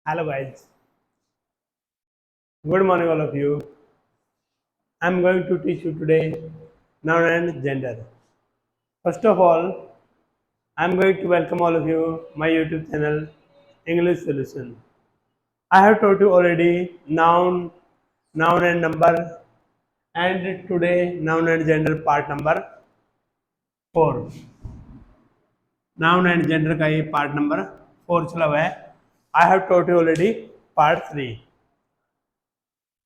Hello guys, good morning all of you. I am going to teach you today noun and gender. First of all, I am going to welcome all of you my YouTube channel English Solution. I have taught you already noun and number, and today noun and gender part number 4. Noun and gender का ये part number 4 चला हुआ है. I have taught you already part 3.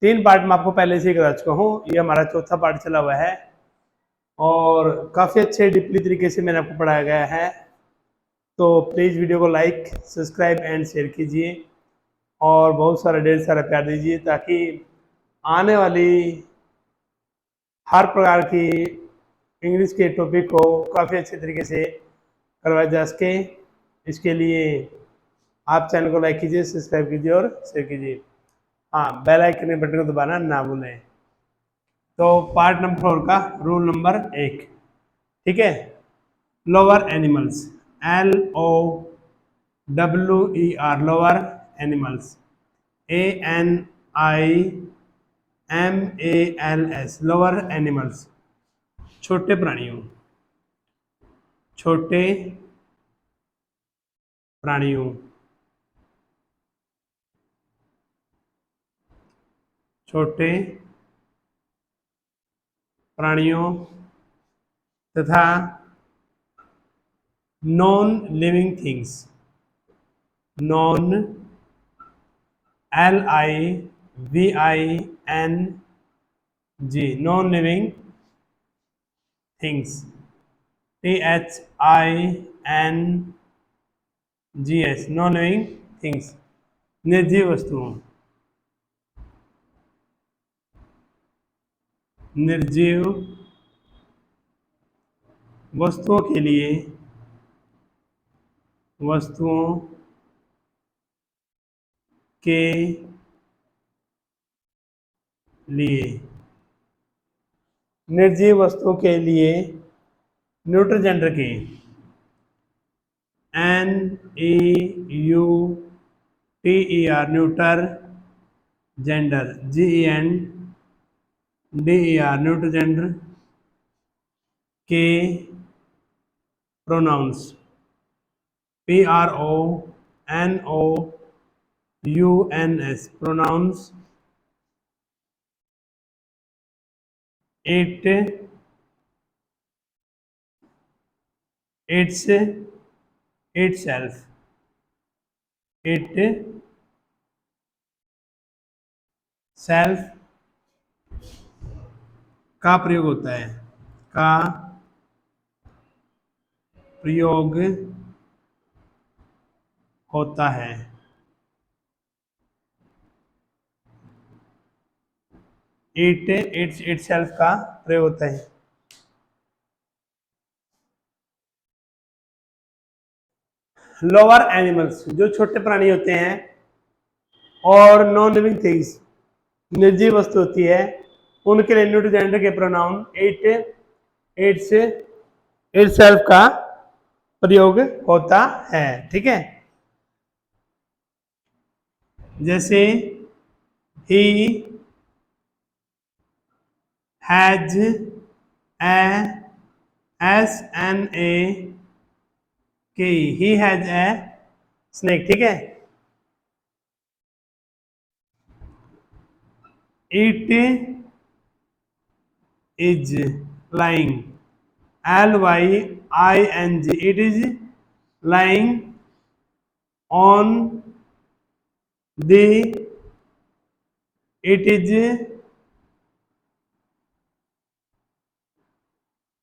3 part में आपको पहले से ही करा चुका हूँ. ये हमारा चौथा पार्ट चला हुआ है और काफ़ी अच्छे डीपली तरीके से मैंने आपको पढ़ाया गया है. तो प्लीज़ वीडियो को लाइक, सब्सक्राइब एंड शेयर कीजिए और बहुत सारा ढेर सारा प्यार दीजिए ताकि आने वाली हर प्रकार की इंग्लिश के टॉपिक को काफ़ी अच्छे तरीके से करवाया जा सके. इसके लिए आप चैनल को लाइक कीजिए, सब्सक्राइब कीजिए और शेयर कीजिए. हाँ, बेल आइकन बटन को दबाना ना भूलें. तो पार्ट नंबर 4 का रूल नंबर 1, ठीक है. Lower animals, LOWER, lower animals, ANIMALS, lower animals, छोटे प्राणियों, छोटे प्राणियों, छोटे प्राणियों तथा non living things, non LIVING, non living things, THINGS, non living things, निर्जीव वस्तुओं, निर्जीव वस्तुओं के लिए, वस्तुओं के लिए, निर्जीव वस्तुओं के लिए न्यूट्रल जेंडर के, NEUTER, neuter gender, GENDER, neutral gender के प्रोनाउंस, PRONOUNS, प्रोनाउंस, itself, का प्रयोग होता है, का प्रयोग होता है. itself का प्रयोग होता है. लोअर एनिमल्स, जो छोटे प्राणी होते हैं, और नॉन लिविंग थिंग्स, निर्जीव वस्तु होती है, उनके लिए न्यूट्रल जेंडर के प्रोनाउन itself का प्रयोग होता है. ठीक है. जैसे he has a snake, he has a snake. ठीक है. it is lying, lying, it is lying on the, it is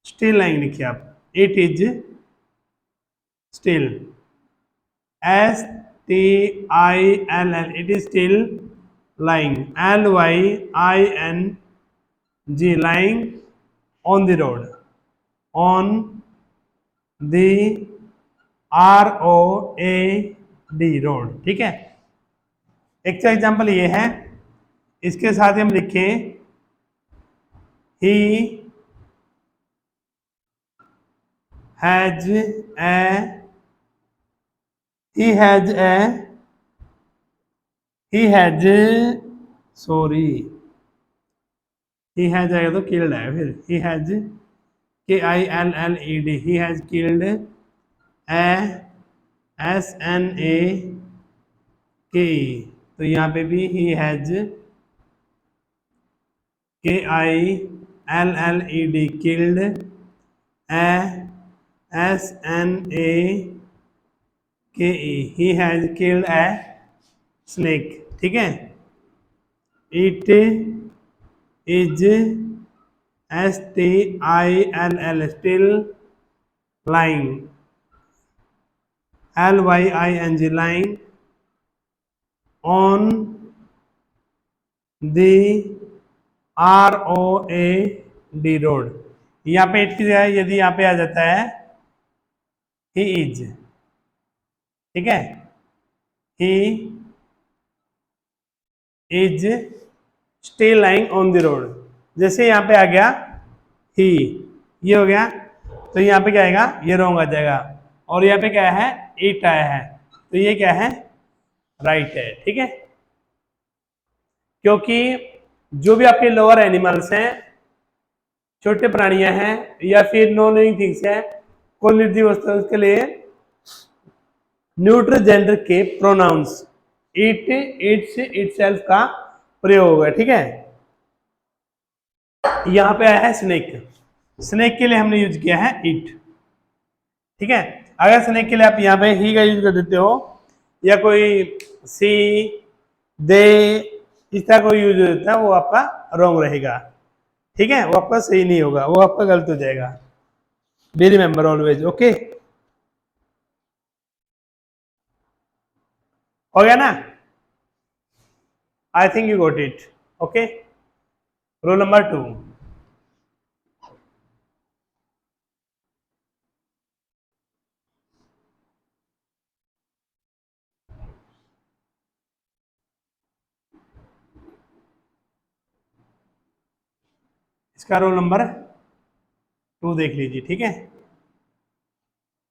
still lying लिखिए आप, it is still, STILL, it is still lying, LYING, lying on the road, on the ROAD, road. ठीक है. एक example ये है, इसके साथ हम लिखें he has a he has, sorry, he has आएगा तो किल्ड है, फिर he has, KILLED, he has killed A, SNAKE, तो यहाँ पे भी he has KILLED, killed A, SNAKE, he has killed a snake. ठीक है, it is STILL, still, lying, LYING, lying on the ROAD, road. यहाँ पे इट की जगह यदि यहाँ पे आ जाता है ही इज, ठीक है, he is still lying on the road, जैसे यहाँ पे आ गया ही, ये हो गया, तो यहाँ पे क्या आएगा, ये रॉन्ग आ जाएगा, और यहाँ पे क्या है, इट आया है, तो ये क्या है, राइट है। ठीक है, क्योंकि जो भी आपके लोअर एनिमल्स हैं, छोटे प्राणियां हैं, या फिर नॉन लिविंग थिंग्स हैं, कोई निर्जीव वस्तु है, उसके लिए न्यूट्रल जेंडर के प्रोनाउंस इट, इट्स, इटसेल्फ का प्रयोग होगा। ठीक है, यहां पे आया है स्नेक, स्नेक के लिए हमने यूज किया है इट। ठीक है, अगर स्नेक के लिए आप यहाँ पे ही का यूज कर देते हो, या कोई सी, दे, इस तरह कोई यूज होता है, वो आपका रॉन्ग रहेगा। ठीक है, वो आपका सही नहीं होगा, वो आपका गलत हो जाएगा। Be remember always. ओके, हो गया ना? I think you got it. Okay, roll number 2। इसका रोल नंबर 2 देख लीजिए। ठीक है,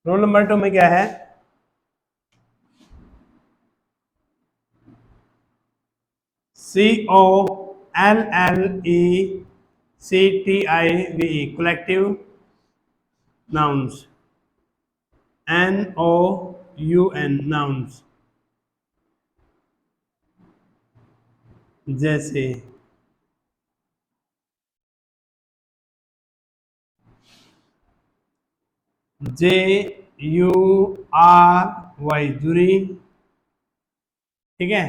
रोल नंबर 2 में क्या है, COLLECTIVE, collective nouns, NOUN, nouns, जैसे JURY, जुरी। ठीक है,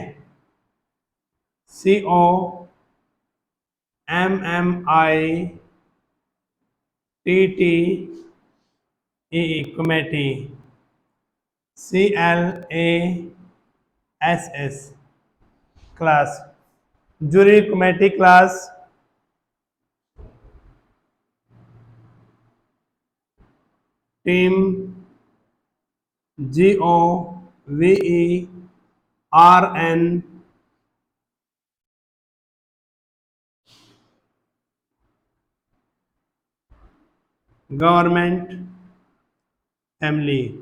COMMITTE, committee, CLASS, class, jury, committee, class, team, GOVERN, government, family,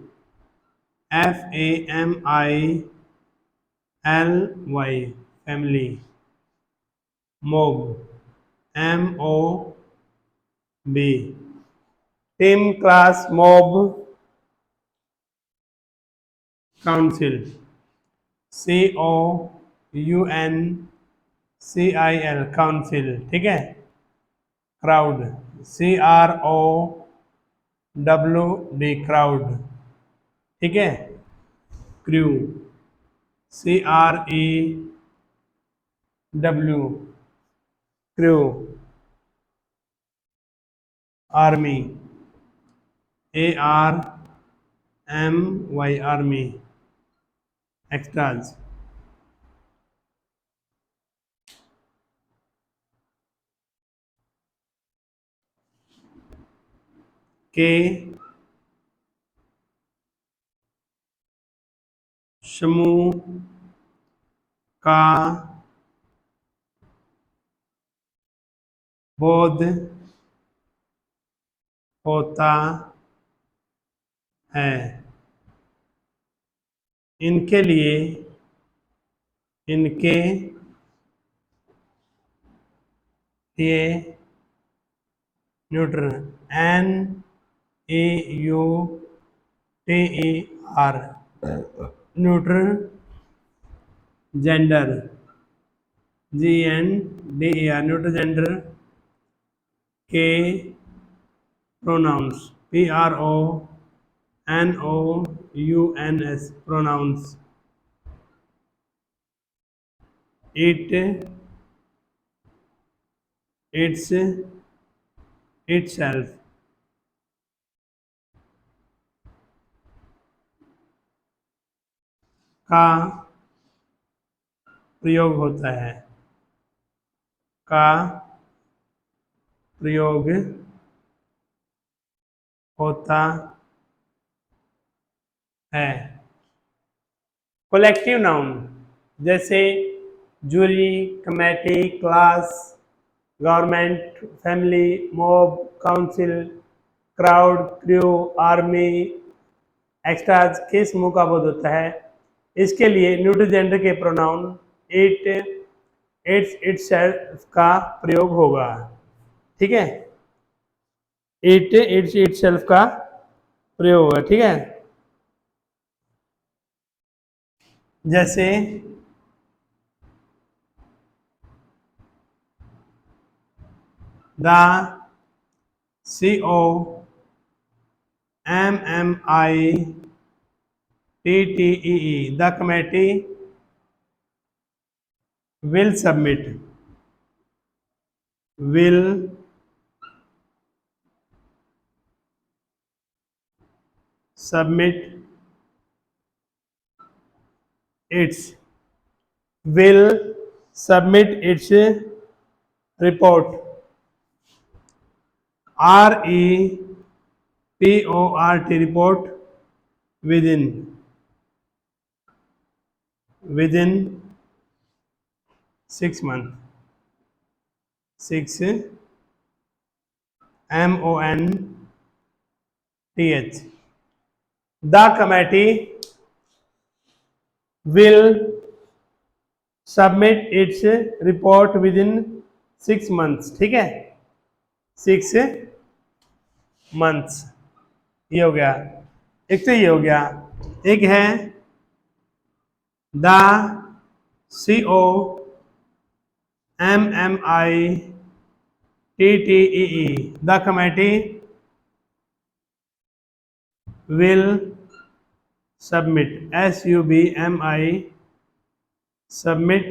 FAMILY, family, mob, MOB, team, class, mob, council, COUNCIL, council। ठीक है, क्राउड, CROWD, क्राउड। ठीक है, crew, CREW, crew, army, ARMY, army, extras. के, समूह का बोध होता है, इनके लिए इनके लिए neutral, N A U T E R, neutral gender, G N D E R, neutral gender के pronouns, P R O N O U N S, pronouns, it, its, itself, का प्रयोग होता है, का प्रयोग होता है। कलेक्टिव नाउन जैसे jury, committee, class, government, family, mob, council, crowd, crew, army, extras के समूह का बोध होता है। इसके लिए न्यूट्रल जेंडर के प्रोनाउन इट, इट्स, इटसेल्फ का प्रयोग होगा। ठीक है, इट, इट्स, इटसेल्फ का प्रयोग होगा। ठीक है, जैसे the CO MMITTEE, the committee will submit its will submit its report, REPORT, report within 6 months, 6 months. The committee will submit its report within 6 months. ठीक है, 6 months, ये हो गया। एक तो ये हो गया, एक है the CO MMITTEE, the committee will submit, SUBMI, submit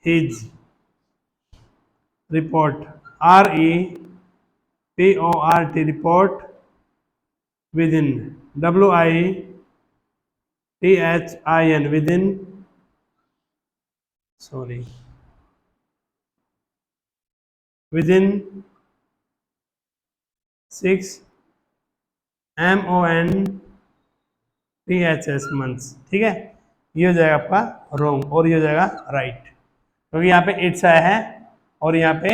his report, REPORT, report within, WITHIN, within 6 months। ठीक है, ये हो जाएगा आपका रोंग और ये हो जाएगा राइट, क्योंकि यहाँ पे इट्स आया है और यहाँ पे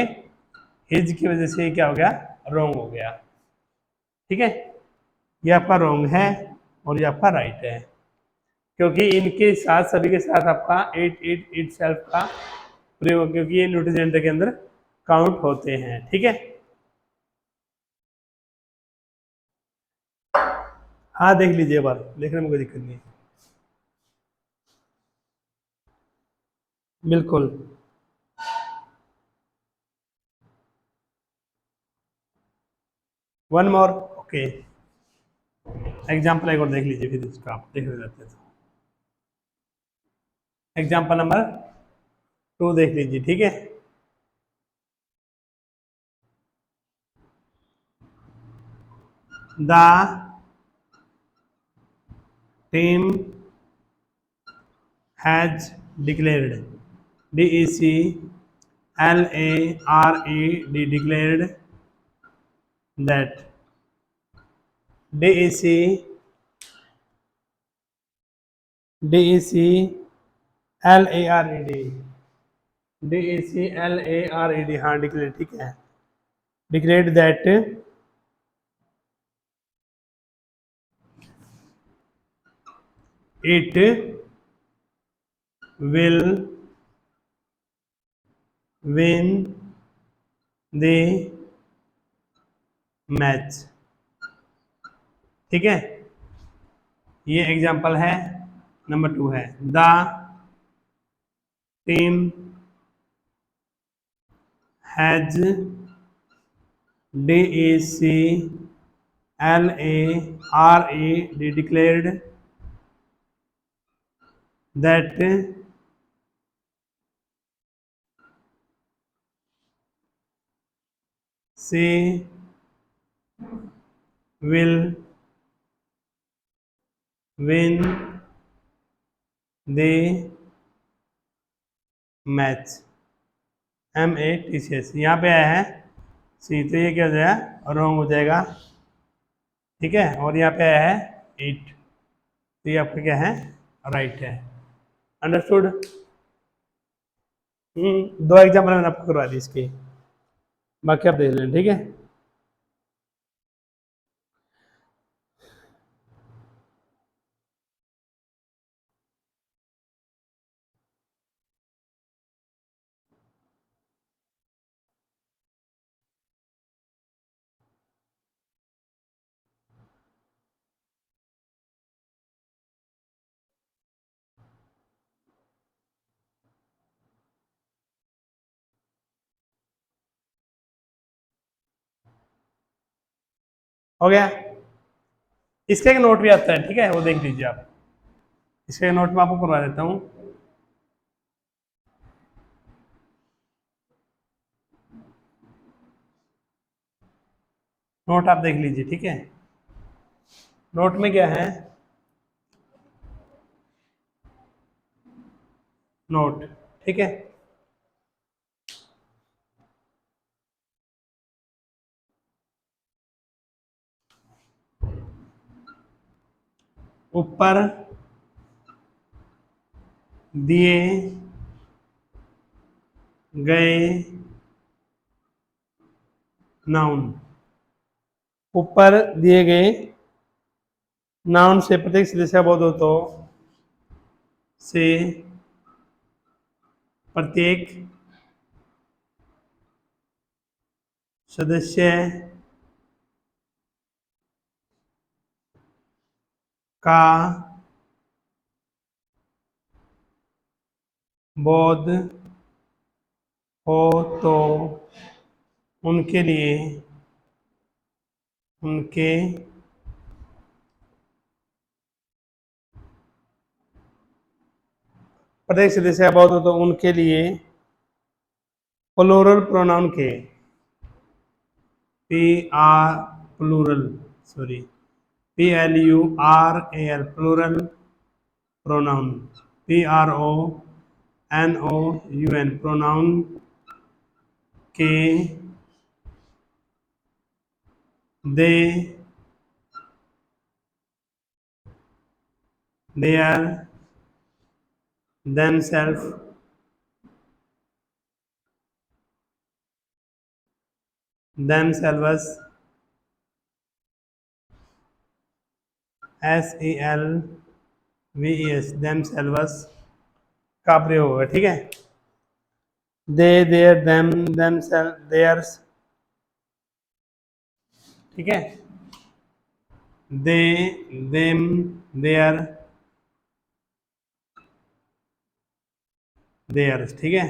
हिज की वजह से क्या हो गया, रोंग हो गया। ठीक है, ये आपका रोंग है और ये आपका राइट है, क्योंकि इनके साथ सभी के साथ आपका इट सेल्फ का प्रयोग, क्योंकि ये न्यूट्रल जेंडर के अंदर काउंट होते हैं। ठीक है, हाँ देख लीजिए, बार देखने में कोई दिक्कत नहीं, बिल्कुल। वन मोर, ओके, एग्जाम्पल एक और देख लीजिए, फिर इसका आप देख रहे जाते हैं। एग्जाम्पल नंबर 2 देख लीजिए। ठीक है, the team has declared, DECLARED, declared that, DECLARED, हाँ डिक्लेयर, ठीक है, declared that it will win the match. ठीक है, ये एग्जाम्पल है। नंबर 2 है the team has DECLARED declared that she will win the match. MATCH यहाँ पे आया है सी, तो ये क्या हो जाएगा, रॉन्ग हो जाएगा। ठीक है, और यहाँ पे आया है 8, तो ये आपका क्या है, राइट है। अंडरस्टूड। दो एग्जाम्पल मैंने आपको करवा दी इसके, बाकी आप देख लें। ठीक है, हो गया। इसका एक नोट भी आता है, ठीक है, वो देख लीजिए आप। इसका एक नोट मैं आपको करवा देता हूँ। नोट आप देख लीजिए। ठीक है, नोट में क्या है, नोट। ठीक है, ऊपर दिए गए नाउन, ऊपर दिए गए नाउन से प्रत्येक सदस्य का बोध हो तो से प्रत्येक सदस्य का बोध हो तो उनके लिए उनके प्रत्येक सदस्य का बोध हो तो उनके लिए प्लूरल प्रोनाउन के PR plural sorry PLURAL plural pronoun PRONOUN pronoun के they their themselves themselves SELVES themselves का प्रयोग होगा। ठीक है, they their them themselves theirs। ठीक है, दे देम देयर देयर्स। ठीक है,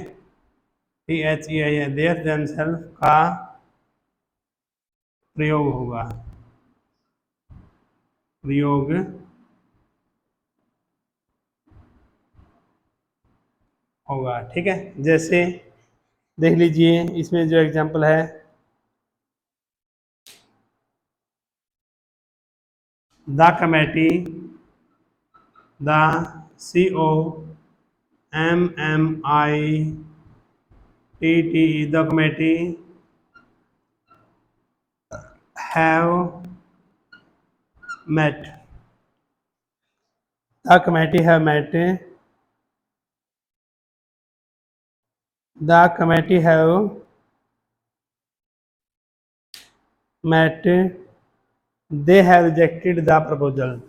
THEI देयर themselves का प्रयोग होगा, प्रयोग होगा। ठीक है, जैसे देख लीजिए इसमें जो एग्जांपल है, the committee, the COMMITTE the committee have met, the committee have met, the committee have met, they have rejected the proposal,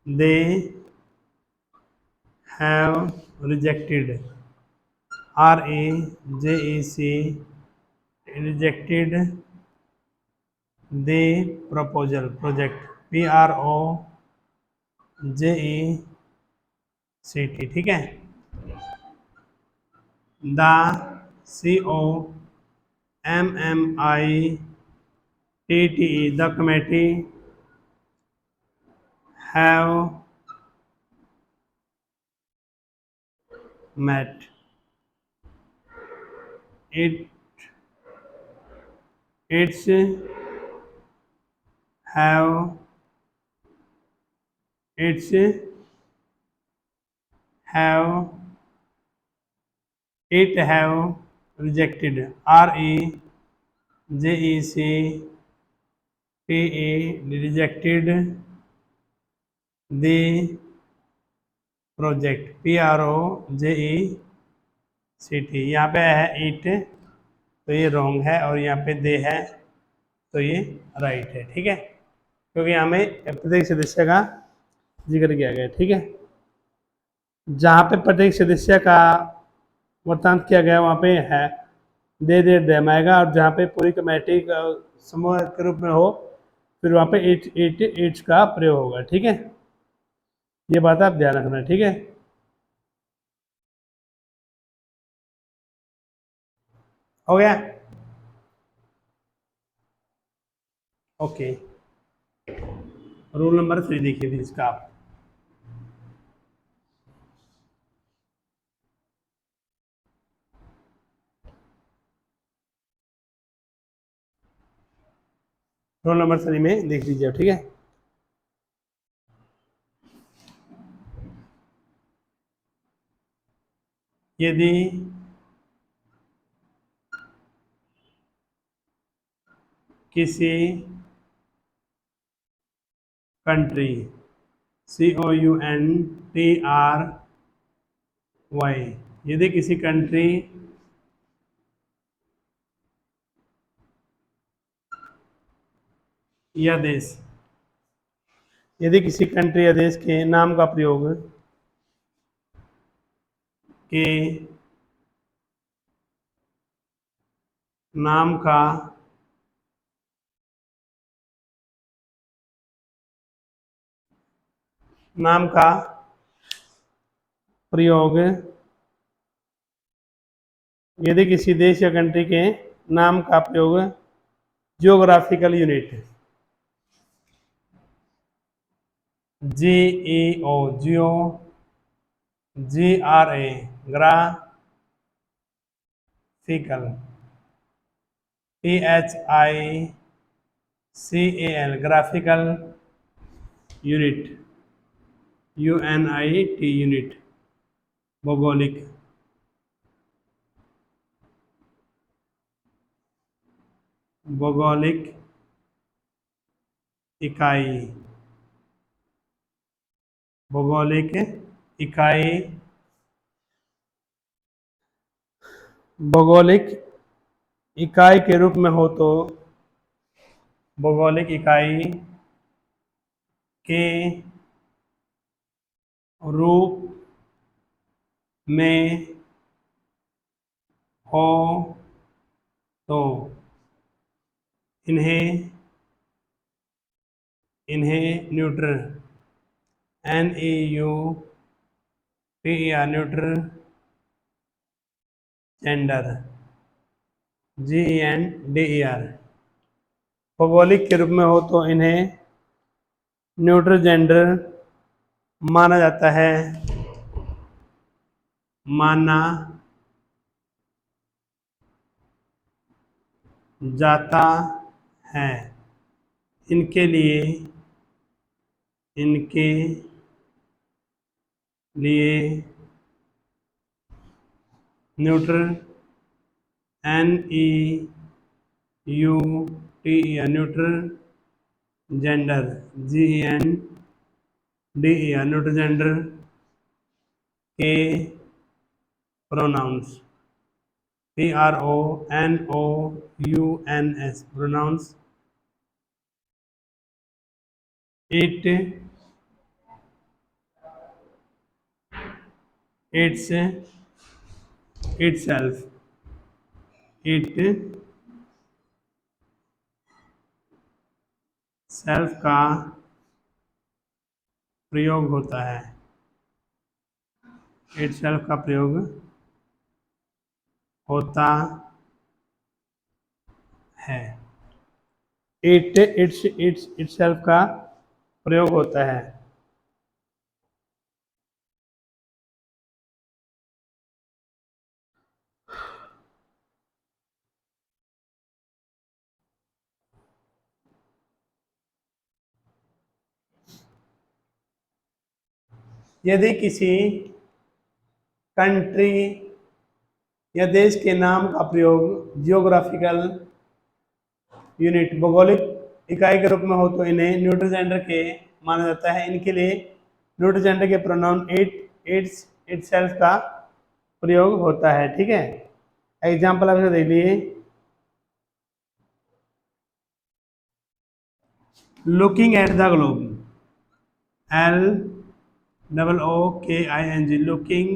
they have rejected, REJEC, rejected the proposal, project, PROJECT, ठीक है। The COMMITTE, the committee have met. It its have its have it have rejected, REJECTE, rejected the project, PROJECT। यहाँ पे है it, तो ये wrong है, और यहाँ पे दे है, तो ये राइट है, ठीक है, क्योंकि यहाँ में प्रत्येक सदस्य का जिक्र किया गया है, ठीक है। जहाँ पे प्रत्येक सदस्य का वृत्तांत किया गया वहाँ पे है दे दैम आएगा, और जहाँ पे पूरी कमेटी का समूह के रूप में हो फिर वहाँ पे इट्स का प्रयोग होगा, ठीक है। ये बात आप ध्यान रखना, ठीक है। हो गया, ओके। रूल नंबर 3 देखिए फिर इसका आप। रोल नंबर 3 में देख लीजिए, ठीक है। यदि किसी कंट्री, COUNTRY, यदि किसी कंट्री या देश, यदि किसी कंट्री या देश के नाम का प्रयोग के नाम का प्रयोग, यदि किसी देश या कंट्री के नाम का प्रयोग जियोग्राफिकल यूनिट, GEO, जियो, GRA, graphical, PHICAL, graphical unit, UNIT, unit, भौगोलिक, भौगोलिक इकाई, भौगोलिक इकाई, भौगोलिक इकाई के रूप में हो तो भौगोलिक इकाई के रूप में हो तो इन्हें neutral, NEUTER, neutral gender, GENDER, भौगोलिक के रूप में हो तो इन्हें न्यूट्रल जेंडर माना जाता है, माना जाता है। इनके लिए neutral, NEUTER, neutral gender, GENDER, neutral gender के pronouns, PRONOUNS, pronouns, it its itself, itself का प्रयोग होता है, इट सेल्फ का प्रयोग होता है, इट्स सेल्फ का प्रयोग होता है। यदि किसी कंट्री या देश के नाम का प्रयोग जियोग्राफिकल यूनिट भौगोलिक इकाई के रूप में हो तो इन्हें न्यूट्रल जेंडर के माना जाता है। इनके लिए न्यूट्रल जेंडर के प्रोनाउन इट्स इटसेल्फ का प्रयोग होता है। ठीक है, एग्जाम्पल आप इसे देख लीजिए। Looking at the globe, LOOKING, looking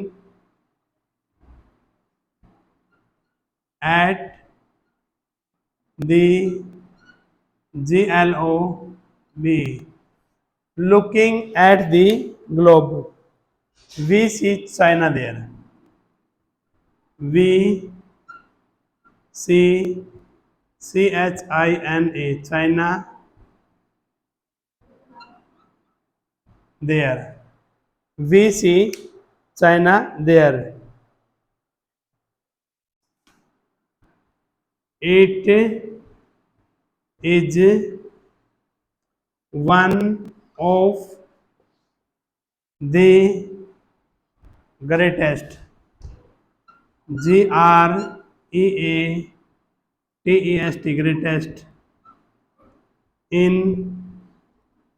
at the GLOB, looking at the globe, we see China there, we see CHINA, China there, we see China there, it is one of the greatest, GREATEST, greatest in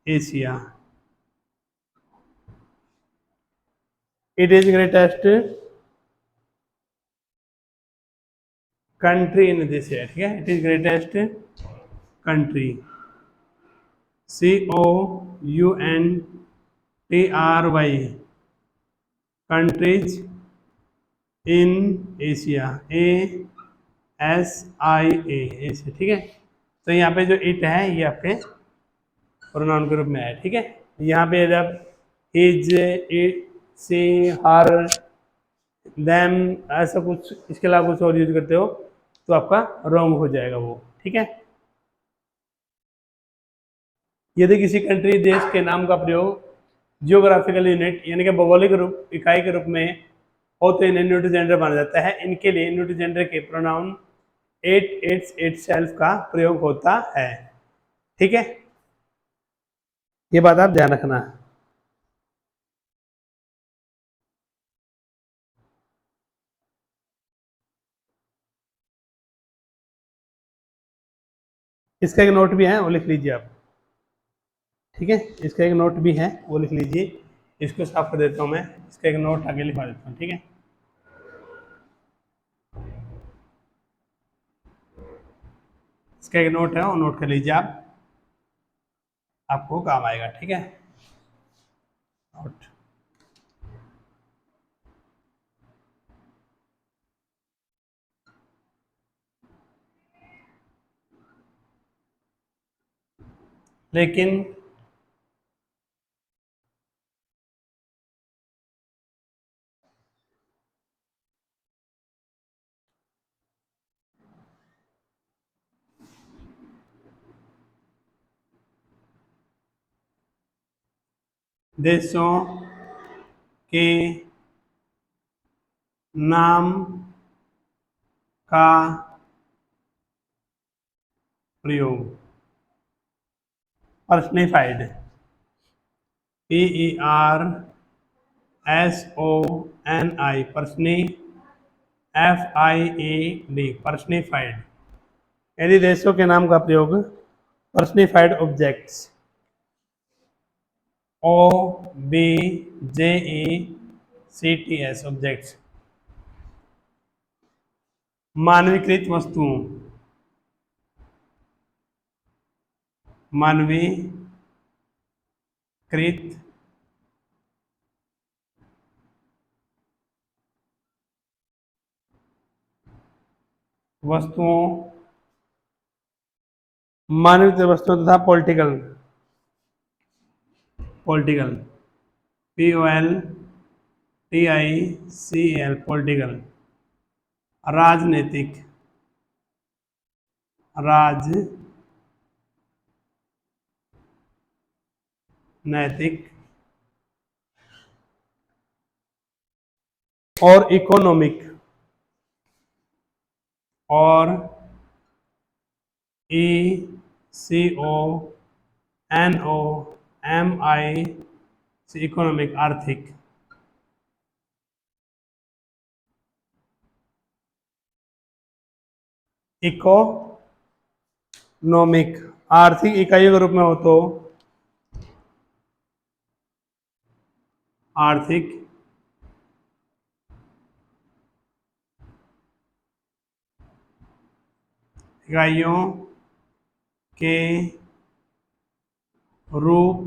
Asia, it is greatest country in this area। ठीक है, it is greatest country, COUNTRY, countries in Asia, ASIA, ऐसे। ठीक है, तो यहाँ पे जो it है ये आपके प्रोनाउन के रूप में है। ठीक है, यहाँ पे जब his, it, she, her, them ऐसा कुछ इसके अलावा कुछ और यूज करते हो तो आपका रॉन्ग हो जाएगा वो। ठीक है, यदि किसी कंट्री देश के नाम का प्रयोग जियोग्राफिकल यूनिट यानी कि भौगोलिक रूप इकाई के रूप में हो तो इन्हें न्यूट्रल जेंडर माना जाता है। इनके लिए न्यूट्रल जेंडर के प्रोनाउन इट्स इटसेल्फ का प्रयोग होता है। ठीक है, ये बात आप ध्यान रखना। इसका एक नोट भी है, वो लिख लीजिए आप। ठीक है, इसका एक नोट भी है, वो लिख लीजिए। इसको साफ कर देता हूँ मैं, इसका एक नोट आगे लिखवा देता हूँ। ठीक है, इसका एक नोट है, वो नोट कर लीजिए आप, आपको काम आएगा। ठीक है, नोट। लेकिन देशों के नाम का प्रयोग पर्सनिफाइड, PERSONI, पर्सनी, FIED, पर्सनिफाइड, यदि देशों के नाम का प्रयोग पर्सनिफाइड ऑब्जेक्ट्स, OBJECTS, ऑब्जेक्ट्स, मानवीकृत वस्तुओं, मानवीकृत वस्तुओं, मानविक वस्तुओं तथा पॉलिटिकल, पॉलिटिकल, POLTICL, पॉलिटिकल, राजनीतिक, राजनैतिक, और इकोनॉमिक, और ECONOMIC, इकोनॉमिक, आर्थिक। इकोनॉमिक आर्थिक इकाइयों के रूप में हो तो आर्थिक इकाइयों के रूप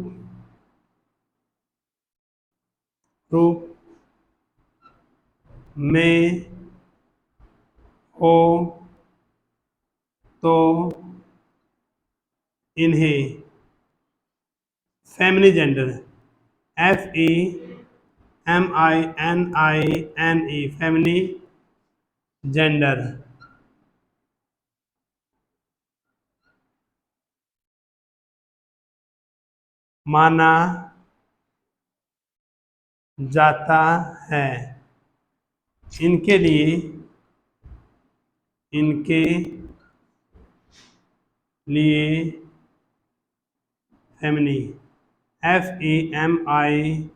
में हो तो इन्हें फेमिनी जेंडर, FEMININE, फेमिनी जेंडर माना जाता है। इनके लिए फेमिनी, FEMININE,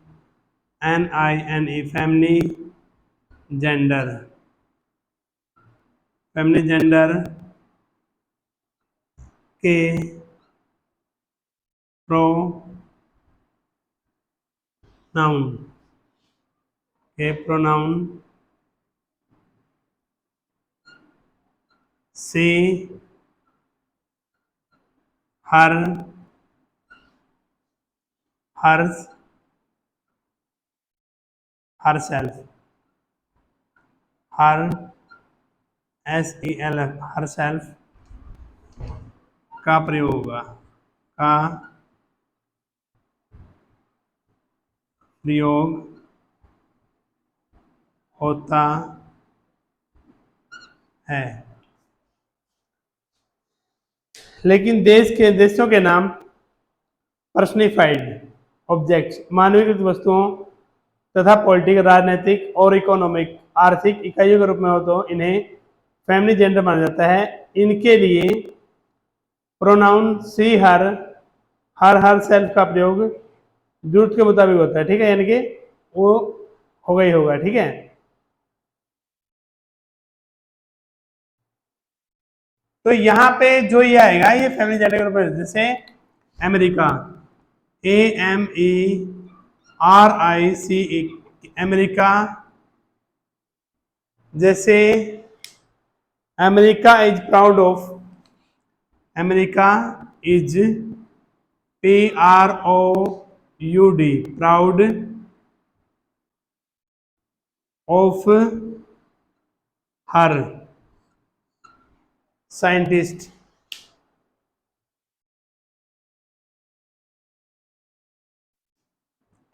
फेमिनी जेंडर के प्रोनाउन से herself, herself का प्रयोग होता है। लेकिन देशों के नाम पर्सनिफाइड ऑब्जेक्ट्स, मानवीकृत वस्तुओं तथा पॉलिटिकल, राजनीतिक और इकोनॉमिक, आर्थिक इकाइयों के रूप में हो तो इन्हें फैमिली जेंडर माना जाता है। इनके लिए प्रोनाउन सी, हर सेल्फ का प्रयोग जरूरत के मुताबिक होता है। ठीक है, यानी कि वो होगा ही होगा। ठीक है, तो यहाँ पे जो ये आएगा ये फैमिली जेंडर के रूप में, जैसे अमेरिका, AMERICE, अमेरिका। जैसे America is proud of, America is PROUD, proud of her scientist,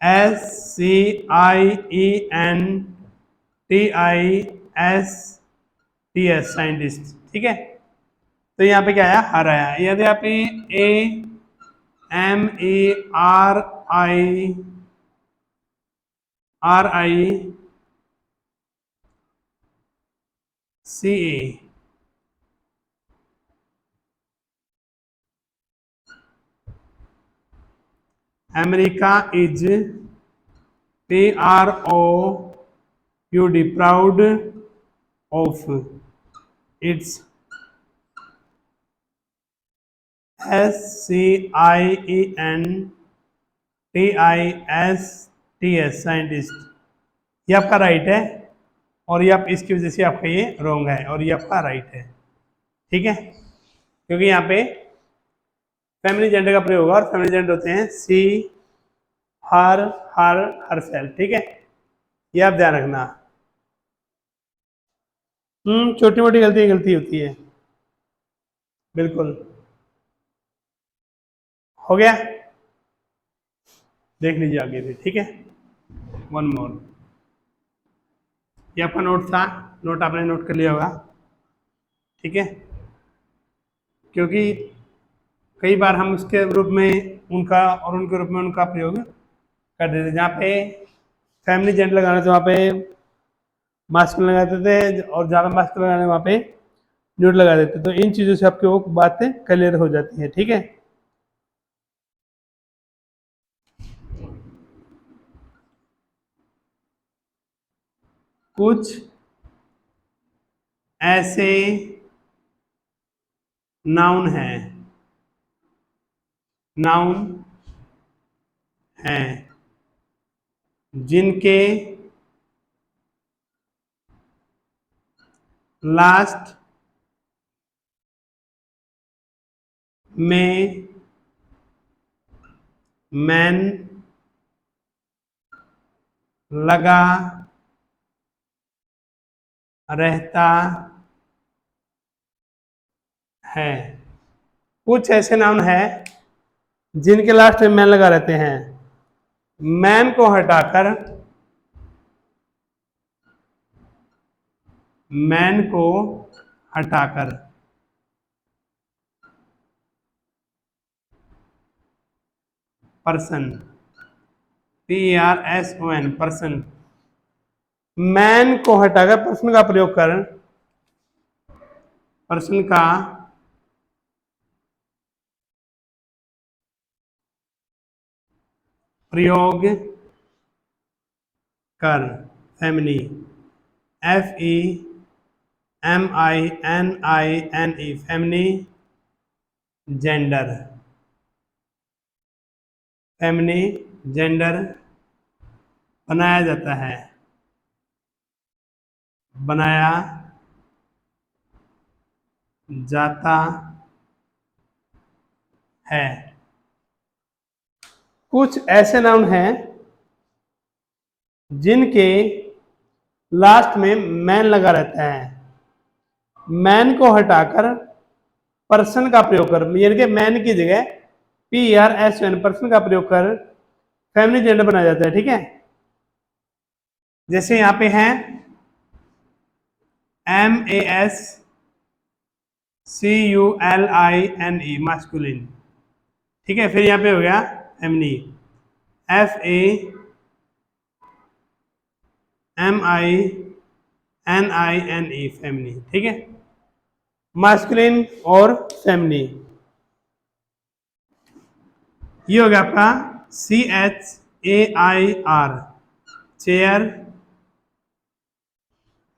SCIENTISTS, scientist. ठीक है, तो यहाँ पे क्या आया, हर आया। यदि आप AMERICA, America is PROUD, proud of its, SCIENTISTS, scientist. ये आपका राइट है, और ये आप इसकी वजह से आपका ये रॉन्ग है, और ये आपका राइट है। ठीक है, क्योंकि यहाँ पे फैमिली जेंडर का प्रयोग होगा, और फैमिली जेंडर होते हैं सी, हर सेल्फ। ठीक है, ये आप ध्यान रखना। छोटी मोटी गलती गलती होती है, बिल्कुल। हो गया, देख लीजिए आगे भी, ठीक है। वन मोर, ये आपका नोट था, नोट आपने नोट कर लिया होगा, ठीक है। क्योंकि कई बार हम उसके रूप में उनका और उनके रूप में उनका प्रयोग कर देते, जहाँ पे फैमिली जेंडर लगाना था वहाँ पे मास्कुलिन लगाते थे, और ज़्यादा मास्कुलिन लगाने वहाँ पे न्यूड लगा देते, तो इन चीज़ों से आपकी वो बातें क्लियर हो जाती है, ठीक है। कुछ ऐसे नाउन हैं, नाउन हैं जिनके लास्ट में मैन लगा रहता है। कुछ ऐसे नाउन हैं जिनके लास्ट में मैन लगा रहते हैं, मैन को हटाकर, मैन को हटाकर पर्सन, PERSON, पर्सन, मैन को हटाकर पर्सन का प्रयोग कर, पर्सन का प्रयोग कर, family, FEMININE, family, gender, family gender बनाया जाता है, बनाया जाता है। कुछ ऐसे नाउन हैं जिनके लास्ट में मैन लगा रहता है, मैन को हटाकर पर्सन का प्रयोग कर, यानी कि मैन की जगह PERSON, पर्सन का प्रयोग कर फैमिली जेंडर बनाया जाता है, ठीक है। जैसे यहां पे है MASCULINE, मास्कुलिन, ठीक है। फिर यहां पे हो गया फैमिली, FAMININE, फैमिली, ठीक है। मास्कुलिन और फैमिली, ये हो गया आपका CHAIR, चेयर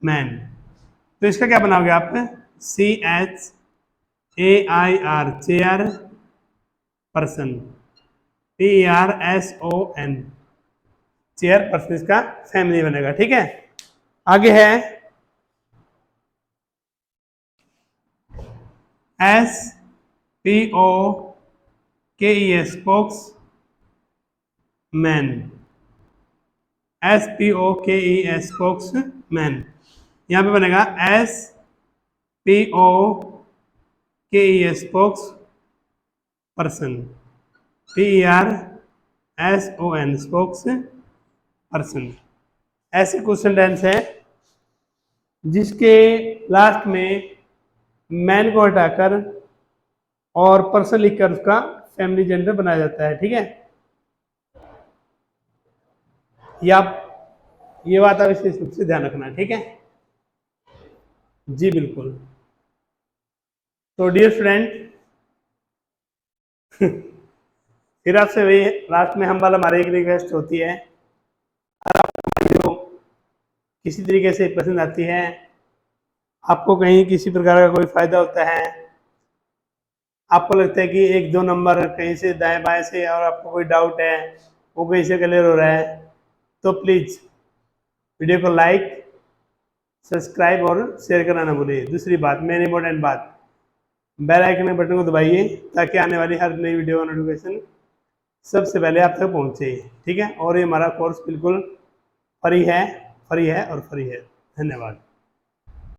मैन। तो इसका क्या बनाओगे आप, CHAIR, chair person, PERSON, chair person, इसका फैमिली बनेगा, ठीक है। आगे है SPOKES, spokes man, SPOKES, spokes man. यहां पे बनेगा SPOKES, spokes person, PERSON, spokes person. ऐसे क्वेश्चन टेंस है जिसके लास्ट में मैन को हटाकर और पर्सन लिखकर उसका फैमिली जेंडर बनाया जाता है, ठीक है। ये बात आप विशेष रूप से ध्यान रखना, ठीक है जी, बिल्कुल। तो डियर स्टूडेंट, फिर आपसे वही लास्ट में हम वाला हमारी एक रिक्वेस्ट होती है, अगर आपको किसी तरीके से पसंद आती है, आपको कहीं किसी प्रकार का कोई फायदा होता है, आपको लगता है कि एक दो नंबर कहीं से दाएं बाएं से, और आपको कोई डाउट है वो कहीं से क्लियर हो रहा है, तो प्लीज़ वीडियो को लाइक, सब्सक्राइब और शेयर करना ना भूलिए। दूसरी बात, मेन इंपॉर्टेंट बात, बेल आइकन के बटन को दबाइए ताकि आने वाली हर नई वीडियो का नोटिफिकेशन सबसे पहले आप तक पहुंचे, ठीक है। और ये हमारा कोर्स बिल्कुल फ्री है, फ्री है और फ्री है। धन्यवाद।